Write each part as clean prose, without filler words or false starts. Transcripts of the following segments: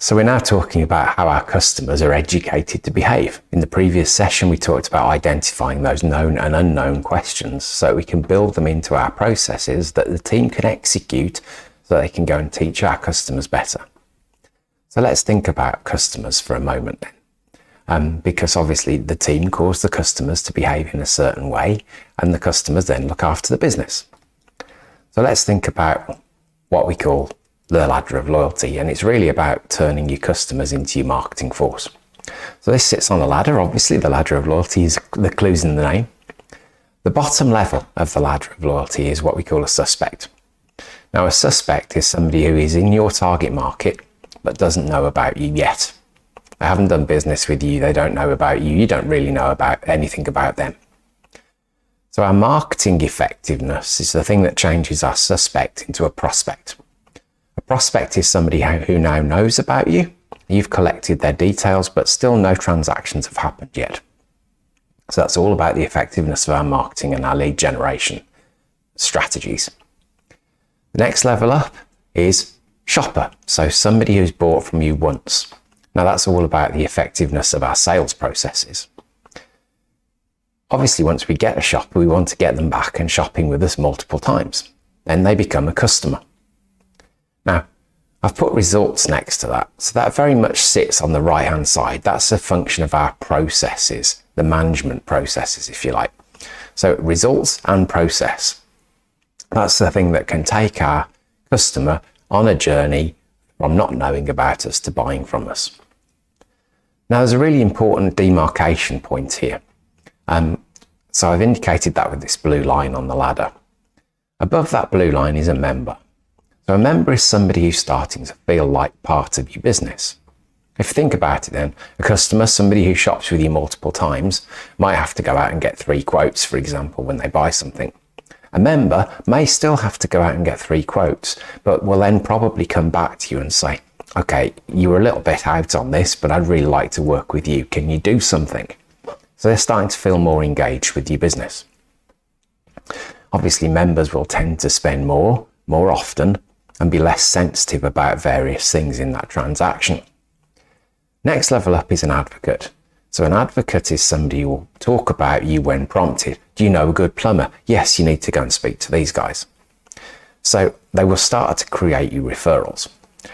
So we're now talking about how our customers are educated to behave. In the previous session, we talked about identifying those known and unknown questions so we can build them into our processes that the team can execute so they can go and teach our customers better. So let's think about customers for a moment then. Because obviously the team calls the customers to behave in a certain way and the customers then look after the business. So let's think about what we call the ladder of loyalty, and it's really about turning your customers into your marketing force. So this sits on a ladder. Obviously the ladder of loyalty is the clues in the name. The bottom level of the ladder of loyalty is what we call a suspect. Now a suspect is somebody who is in your target market but doesn't know about you yet. They haven't done business with you, they don't know about you, you don't really know about anything about them. So our marketing effectiveness is the thing that changes our suspect into a prospect. A prospect is somebody who now knows about you. You've collected their details, but still no transactions have happened yet. So that's all about the effectiveness of our marketing and our lead generation strategies. The next level up is shopper. So somebody who's bought from you once. Now that's all about the effectiveness of our sales processes. Obviously, once we get a shopper, we want to get them back and shopping with us multiple times. Then they become a customer. Now, I've put results next to that. So that very much sits on the right-hand side. That's a function of our processes, the management processes, if you like. So results and process. That's the thing that can take our customer on a journey from not knowing about us to buying from us. Now, there's a really important demarcation point here. So I've indicated that with this blue line on the ladder. Above that blue line is a member. So a member is somebody who's starting to feel like part of your business. If you think about it then, a customer, somebody who shops with you multiple times, might have to go out and get 3 quotes, for example, when they buy something. A member may still have to go out and get 3 quotes, but will then probably come back to you and say, okay, you were a little bit out on this, but I'd really like to work with you. Can you do something? So they're starting to feel more engaged with your business. Obviously, members will tend to spend more often, and be less sensitive about various things in that transaction. Next level up is an advocate. So an advocate is somebody who will talk about you when prompted. Do you know a good plumber? Yes, you need to go and speak to these guys. So they will start to create you referrals.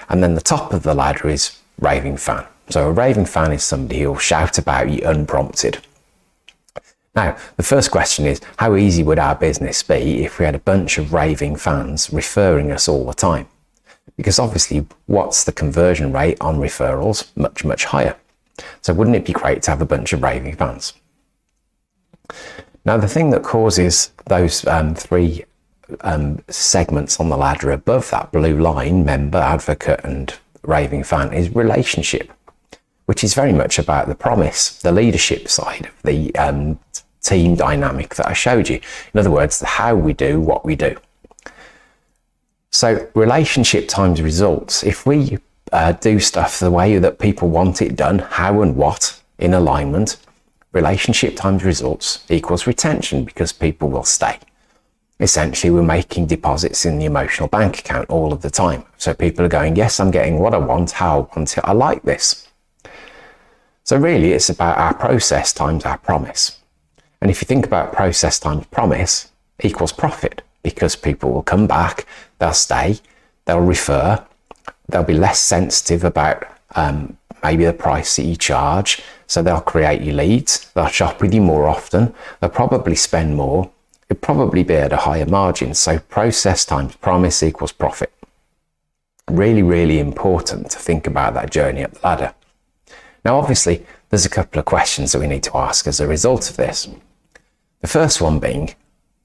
And then the top of the ladder is raving fan. So a raving fan is somebody who will shout about you unprompted. Now, the first question is, how easy would our business be if we had a bunch of raving fans referring us all the time? Because obviously, what's the conversion rate on referrals? Much, much higher. So wouldn't it be great to have a bunch of raving fans? Now, the thing that causes those 3 segments on the ladder above that blue line, member, advocate, and raving fan, is relationship, which is very much about the promise, the leadership side of the team dynamic that I showed you. In other words, the how we do what we do. So relationship times results. If we do stuff the way that people want it done, how and what, in alignment, relationship times results equals retention, because people will stay. Essentially, we're making deposits in the emotional bank account all of the time. So people are going, yes, I'm getting what I want, how I want it, I like this. So really, it's about our process times our promise. And if you think about process times promise equals profit, because people will come back, they'll stay, they'll refer, they'll be less sensitive about maybe the price that you charge. So they'll create you leads, they'll shop with you more often, they'll probably spend more, it'll probably be at a higher margin. So process times promise equals profit. Really, really important to think about that journey up the ladder. Now, obviously, there's a couple of questions that we need to ask as a result of this. The first one being,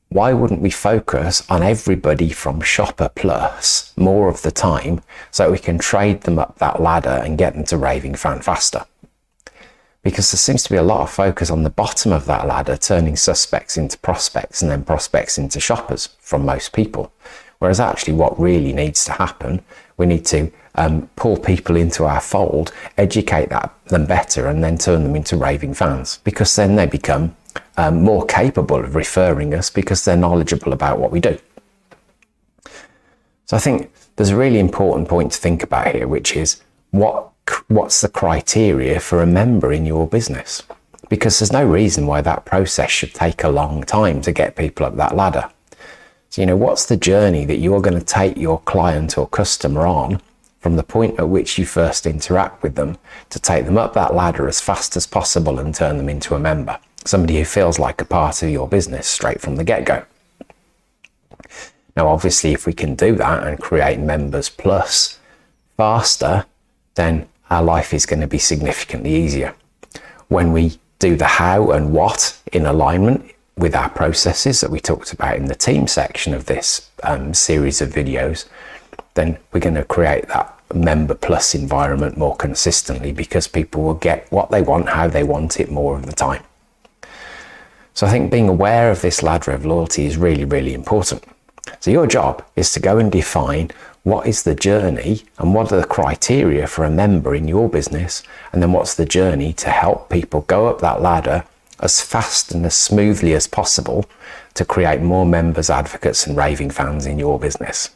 why wouldn't we focus on everybody from Shopper Plus more of the time so we can trade them up that ladder and get them to raving fan faster? Because there seems to be a lot of focus on the bottom of that ladder, turning suspects into prospects and then prospects into shoppers from most people. Whereas actually what really needs to happen, we need to pull people into our fold, educate them better, and then turn them into raving fans, because then they become more capable of referring us because they're knowledgeable about what we do. So I think there's a really important point to think about here, which is what what's the criteria for a member in your business? Because there's no reason why that process should take a long time to get people up that ladder. So, what's the journey that you're going to take your client or customer on from the point at which you first interact with them to take them up that ladder as fast as possible and turn them into a member, somebody who feels like a part of your business straight from the get-go. Now, obviously, if we can do that and create members plus faster, then our life is going to be significantly easier. When we do the how and what in alignment with our processes that we talked about in the team section of this series of videos, then we're going to create that member plus environment more consistently, because people will get what they want, how they want it more of the time. So I think being aware of this ladder of loyalty is really, really important. So your job is to go and define what is the journey and what are the criteria for a member in your business, and then what's the journey to help people go up that ladder as fast and as smoothly as possible to create more members, advocates and raving fans in your business.